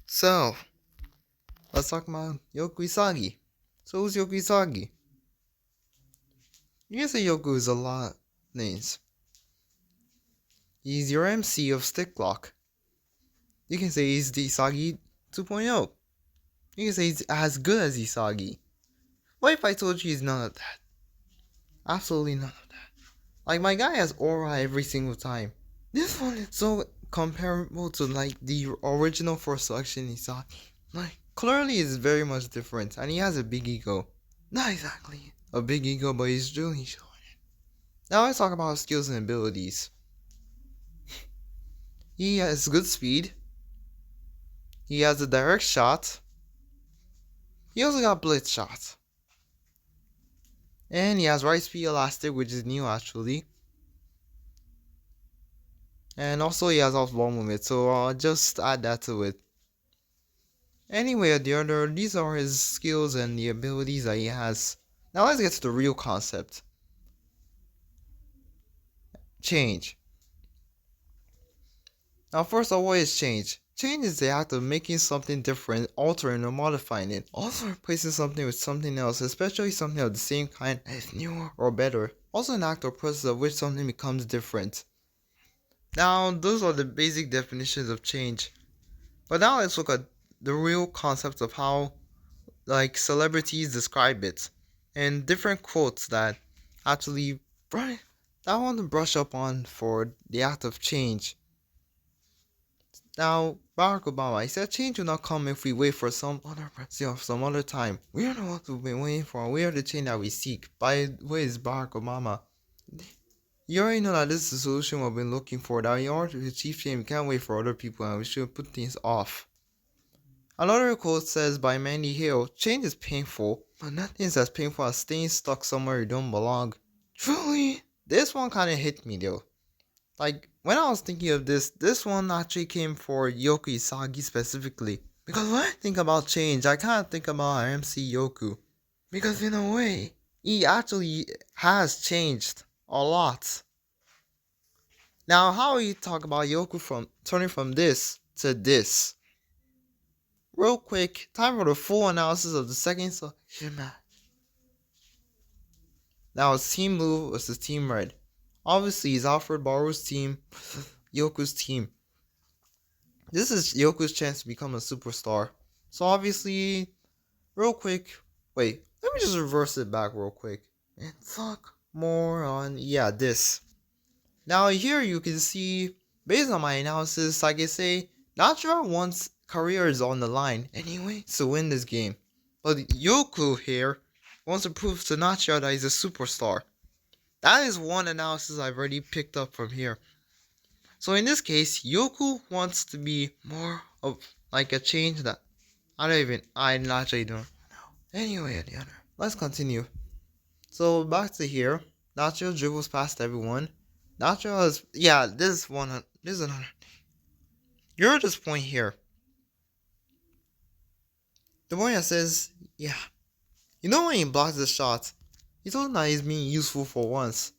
So, let's talk about Yoku Isagi. So, who's Yoku Isagi? You can say Yoku is a lot of names. He's your MC of Stick Block. You can say he's the Isagi 2.0. You can say he's as good as Isagi. What if I told you he's none of that? Absolutely none of that. Like, my guy has aura every single time. This one is so comparable to, like, the original first selection Isagi. Like, clearly it's very much different, and he has a big ego. Not exactly a big ego, but he's really showing it. Now let's talk about his skills and abilities. He has good speed. He has a direct shot. He also got blitz shot. And he has right speed elastic, which is new actually. And also he has off ball movement, so I'll just add that to it. Anyway, these are his skills and the abilities that he has. Now let's get to the real concept. Change. Now first of all, what is change? Change is the act of making something different, altering or modifying it. Also replacing something with something else, especially something of the same kind as newer or better. Also an act or process of which something becomes different. Now those are the basic definitions of change. But now let's look at the real concepts of how like celebrities describe it. And different quotes that actually that I want to brush up on for the act of change. Now, Barack Obama, he said change will not come if we wait for some other time. We are not what we've been waiting for. We are the change that we seek. By the way, it's Barack Obama. You already know that this is the solution we've been looking for. That in order to achieve change, we can't wait for other people and we should put things off. Another quote says by Mandy Hill, change is painful, but nothing is as painful as staying stuck somewhere you don't belong. Truly, this one kind of hit me though. Like, when I was thinking of this one actually came for Yoku Isagi specifically. Because when I think about change, I kind of think about MC Yoku. Because in a way, he actually has changed a lot. Now, how you talk about Yoku from turning from this to this? Real quick, time for the full analysis of the second selection match. Now, it's Team Blue versus Team Red. Obviously, it's Alfred Baru's team, Yoku's team. This is Yoku's chance to become a superstar. So obviously, real quick, wait, let me just reverse it back real quick. And talk more on, this. Now here you can see, based on my analysis, I can say, Natura wants career is on the line anyway to win this game. But Yoku here wants to prove to Natura that he's a superstar. That is one analysis I've already picked up from here. So in this case, Yoku wants to be more of like a change that I naturally don't know. Anyway, let's continue. So back to here. Nacho dribbles past everyone. Nacho is, this is another. You're at this point here. The point that says, you know when he blocks the shot, he told him that he's being useful for once.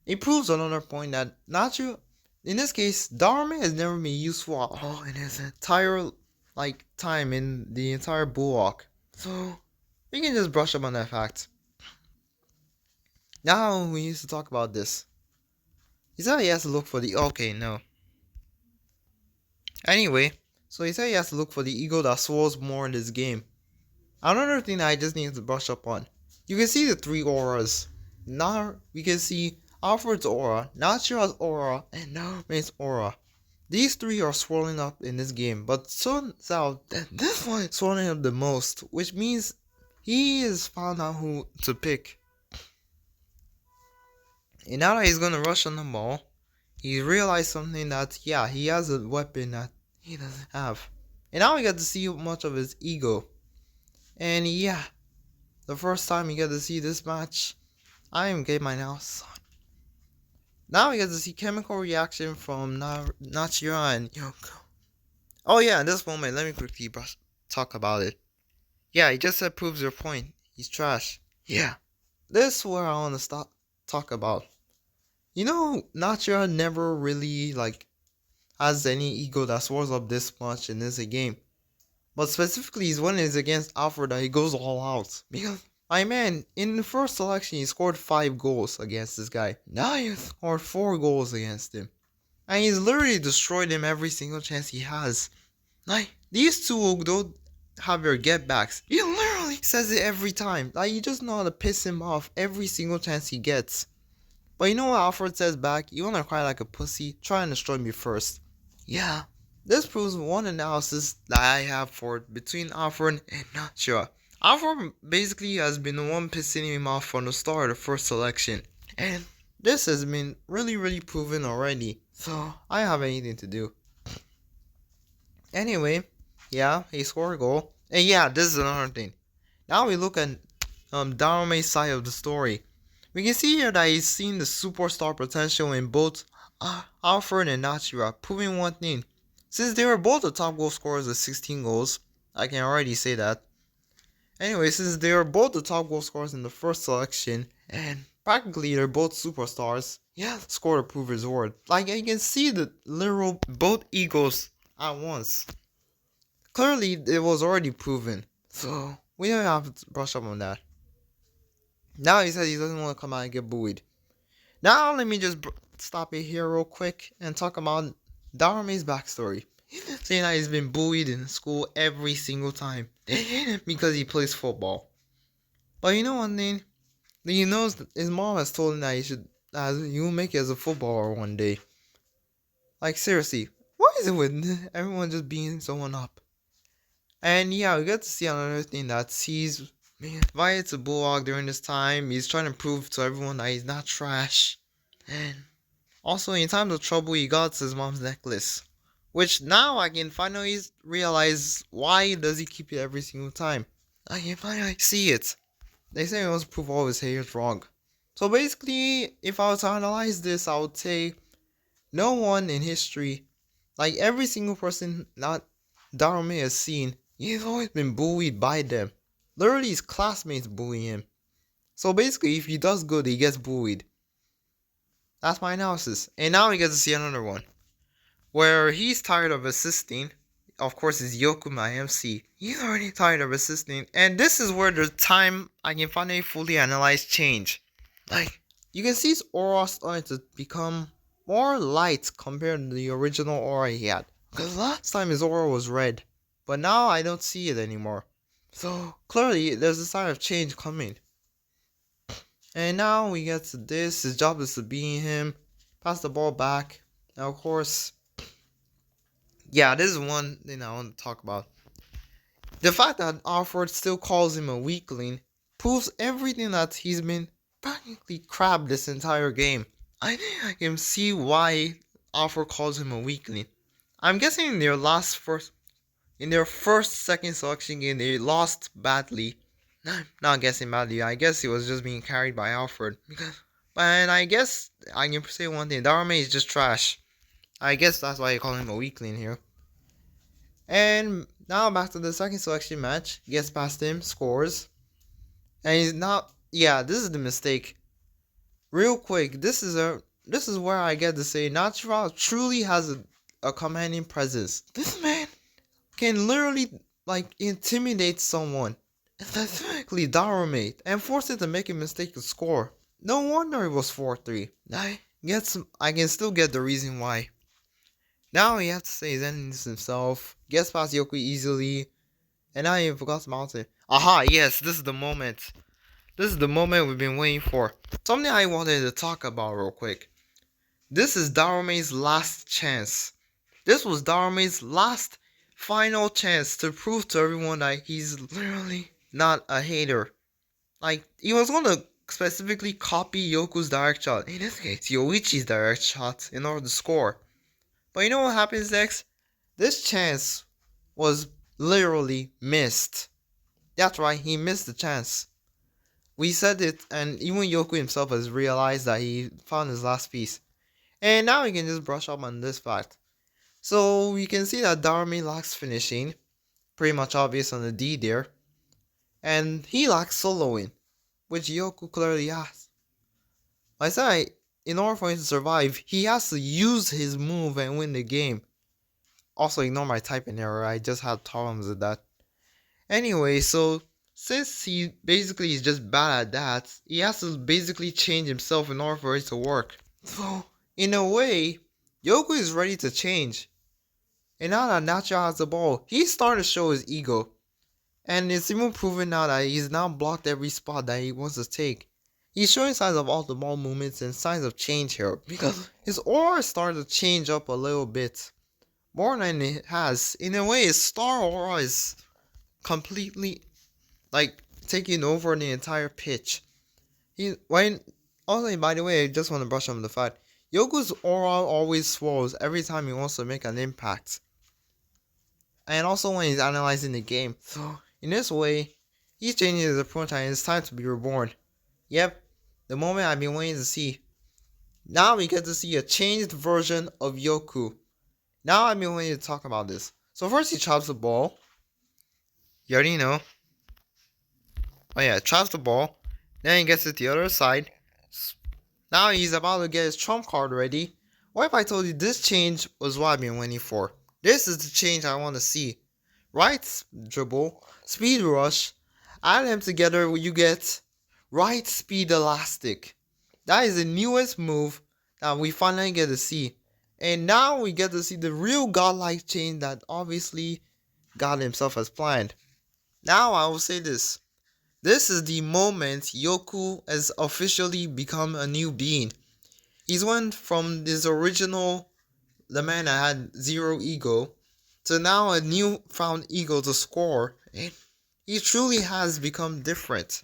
It proves another point that Nacho, in this case, Dharma has never been useful at all in his entire time in the entire bulwark. So we can just brush up on that fact. Now we used to talk about this. He said he has to look for the Anyway, so he said he has to look for the ego that swells more in this game. Another thing that I just need to brush up on. You can see the three auras. Now we can see Alfred's aura, Natura's aura, and Narume's aura. These three are swirling up in this game, but turns out that this one is swirling up the most, which means he has found out who to pick. And now that he's gonna rush on the ball, he realized something that, he has a weapon that he doesn't have. And now we get to see much of his ego. And the first time you get to see this match, I am getting my nails on. Now we get to see chemical reaction from Nachira and Yoko. Oh yeah, in this moment, let me quickly talk about it. He just said proves your point. He's trash. This is where I want to talk about. You know, Nachira never really has any ego that swells up this much in this game. But specifically, he's when it's against Alfred that he goes all out. Because my man, in the first selection, he scored 5 goals against this guy. Now he scored 4 goals against him. And he's literally destroyed him every single chance he has. Like, these two don't have their get backs. He literally says it every time. Like, you just know how to piss him off every single chance he gets. But you know what Alfred says back? You wanna cry like a pussy? Try and destroy me first. Yeah. This proves one analysis that I have for it between Alfred and Nacho. Alfred basically has been the one pissing him off from the start of the first selection. And this has been really proven already. So I don't have anything to do. Anyway, yeah, he scored a goal. And yeah, this is another thing. Now we look at Darume's side of the story. We can see here that he's seen the superstar potential in both Alfred and Nachira, proving one thing. Since they were both the top goal scorers with 16 goals, I can already say that. Anyway, since they were both the top goal scorers in the first selection, and practically they're both superstars, yeah, score to prove his word. Like, you can see the literal both egos at once. Clearly, it was already proven, so we don't have to brush up on that. Now he says he doesn't want to come out and get bullied. Now let me just stop it here real quick and talk about Darume's backstory. Saying that he's been bullied in school every single time because he plays football. But you know one thing? He knows that his mom has told him that he will make it as a footballer one day. Like, seriously, what is it with everyone just beating someone up? And yeah, we get to see another thing that he's invited to Bulldog during this time. He's trying to prove to everyone that he's not trash. And also, in times of trouble, he got his mom's necklace. Which now I can finally realize why does he keep it every single time. I can finally see it. They say he wants to prove all his haters wrong. So basically, if I was to analyze this, I would say no one in history, like every single person that Darume has seen, he's always been bullied by them. Literally, his classmates bully him. So basically, if he does good, he gets bullied. That's my analysis. And now we get to see another one. Where he's tired of assisting. Of course, it's Yoku, my MC. He's already tired of assisting. And this is where the time I can finally fully analyze change. Like, you can see his aura starting to become more light compared to the original aura he had. Because last time his aura was red. But now I don't see it anymore. So, clearly, there's a sign of change coming. And now we get to this. His job is to beat him. Pass the ball back. Now, of course, yeah, this is one thing I want to talk about. The fact that Alfred still calls him a weakling proves everything that he's been practically crap this entire game. I think I can see why Alfred calls him a weakling. I'm guessing in their second selection game, they lost badly. Not guessing badly. I guess he was just being carried by Alfred. And I guess I can say one thing. Darume is just trash. I guess that's why you call him a weakling here. And now back to the second selection match. Gets past him, scores. And he's not. Yeah, this is the mistake. Real quick, this is where I get to say Natural truly has a commanding presence. This man can literally intimidate someone, specifically Darume, and force it to make a mistake to score. No wonder it was 4-3. I can still get the reason why. Now he has to say his endings himself, gets past Yoku easily, and now he forgot to mount it. Aha, yes, this is the moment. This is the moment we've been waiting for. Something I wanted to talk about real quick. This is Darume's last chance. This was Darume's last final chance to prove to everyone that he's literally not a hater. Like, he was going to specifically copy Yoku's direct shot, in this case, Yoichi's direct shot, in order to score. But you know what happens next? This chance was literally missed. That's right, he missed the chance. We said it, and even Yoku himself has realized that he found his last piece. And now we can just brush up on this fact. So we can see that Darume lacks finishing. Pretty much obvious on the D there. And he lacks soloing, which Yoku clearly has. I said, in order for him to survive, he has to use his move and win the game. Also, ignore my typing error, I just had problems with that. Anyway, so since he basically is just bad at that, he has to basically change himself in order for it to work. So, in a way, Yoku is ready to change. And now that Nacho has the ball, he's starting to show his ego. And it's even proven now that he's now blocked every spot that he wants to take. He's showing signs of off the ball movements and signs of change here because his aura is starting to change up a little bit. More than it has. In a way, his star aura is completely like taking over the entire pitch. He when also by the way, I just want to brush on the fact Yoko's aura always swells every time he wants to make an impact. And also when he's analyzing the game. So in this way, he's changing his approach and it's time to be reborn. Yep, the moment I've been waiting to see. Now we get to see a changed version of Yoku. Now I've been waiting to talk about this. So first he chops the ball. You already know. Oh yeah, chops the ball. Then he gets it the other side. Now he's about to get his trump card ready. What if I told you this change was what I've been waiting for? This is the change I want to see. Right dribble, speed rush, add them together you get right speed elastic. That is the newest move that we finally get to see. And now we get to see the real godlike change that obviously God himself has planned. Now I will say this. This is the moment Yoku has officially become a new being. He's went from his original, the man that had zero ego, to now a newfound ego to score. And he truly has become different.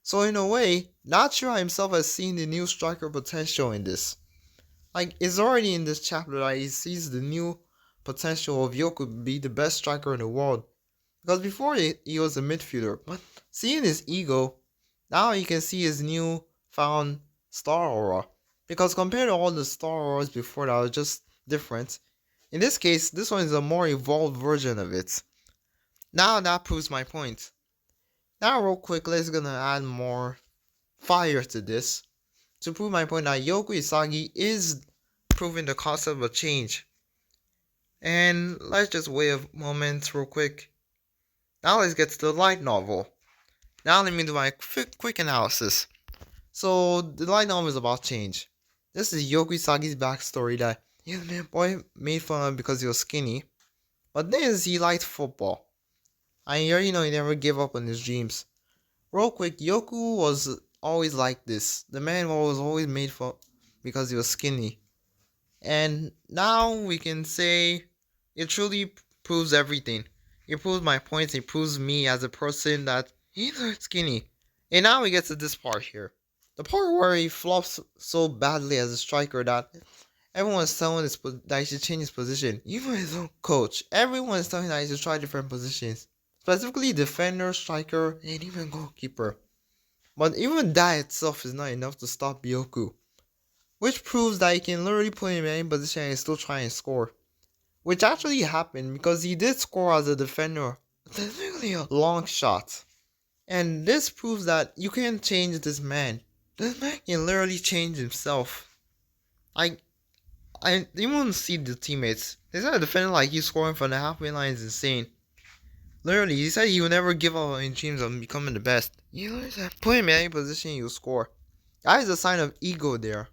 So in a way, Nacho himself has seen the new striker potential in this. Like, it's already in this chapter that he sees the new potential of Yoku to be the best striker in the world. Because before he was a midfielder, but seeing his ego, now you can see his new found star aura. Because compared to all the star auras before that was just different, in this case, this one is a more evolved version of it. Now that proves my point. Now real quick, let's gonna add more fire to this to prove my point that Yoku Isagi is proving the concept of change. And let's just wait a moment real quick. Now let's get to the light novel. Now let me do my quick analysis. So the light novel is about change. This is Yoku Isagi's backstory that his man boy made fun of because he was skinny. But then he liked football. And you already know he never gave up on his dreams. Real quick, Yoku was always like this. The man was always made fun because he was skinny. And now we can say it truly proves everything. It proves my points. It proves me as a person that he's skinny. And now we get to this part here. The part where he flops so badly as a striker that everyone's telling that he should change his position. Even his own coach. Everyone's telling that he should try different positions. Specifically defender, striker, and even goalkeeper. But even that itself is not enough to stop Yoku. Which proves that he can literally put him in any position and still try and score. Which actually happened because he did score as a defender. Specifically a long shot. And this proves that you can't change this man. This man can literally change himself. I even see the teammates. They said a defender like you scoring from the halfway line is insane. Literally, he said he would never give up in dreams of becoming the best. You literally said put him in any position you'll score. That is a sign of ego there.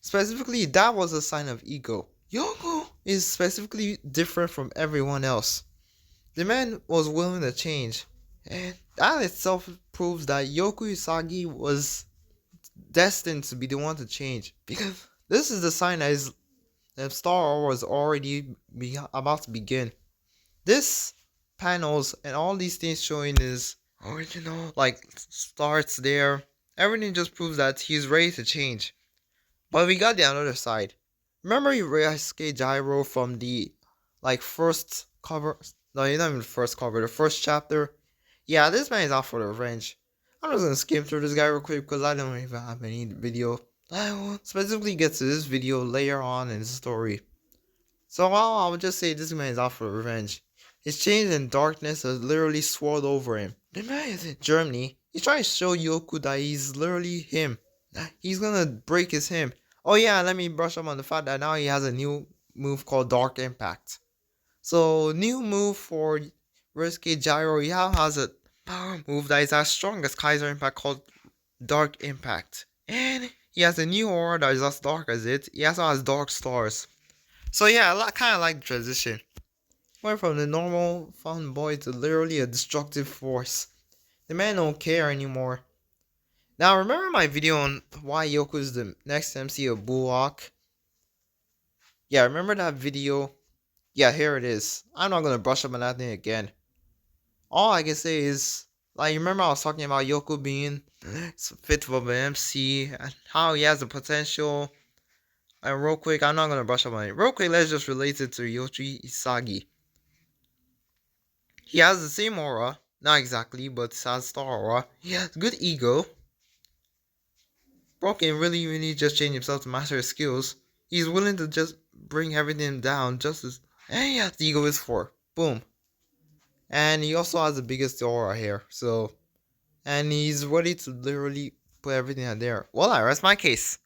Specifically, that was a sign of ego. Yoku is specifically different from everyone else. The man was willing to change. And that itself proves that Yoku Isagi was destined to be the one to change. Because this is the sign that the Star Wars was already about to begin. This panels and all these things showing his original starts there. Everything just proves that he's ready to change. But we got the other side. Remember Ryusuke Gyro from the first cover? No, not even the first cover, the first chapter. Yeah, this man is out for the revenge. I'm just gonna skim through this guy real quick because I don't even have any video. I will specifically get to this video later on in the story. So I would just say this man is out for revenge. His chains and darkness has literally swirled over him. The man is in Germany. He's trying to show Yoku that he's literally him. He's gonna break his him. Oh yeah, let me brush up on the fact that now he has a new move called Dark Impact. So new move for Risky Gyro Yao has a power move that is as strong as Kaiser Impact called Dark Impact. And he has a new aura that is as dark as it. He also has Dark Stars. So yeah, I kind of like the transition. Went from the normal fun boy to literally a destructive force. The man don't care anymore. Now remember my video on why Yoku is the next MC of Bullock? Yeah, remember that video? Yeah, here it is. I'm not gonna brush up on that thing again. All I can say is, like, remember I was talking about Yoku being fit for the MC and how he has the potential. And real quick, I'm not gonna brush up on it. Real quick, let's just relate it to Yoku Isagi. He has the same aura, not exactly, but has star aura. He has good ego. Bro can really just change himself to master his skills. He's willing to just bring everything down just as he has the ego is for. Boom. And he also has the biggest aura here, so and he's ready to literally put everything out there. Well, I rest my case.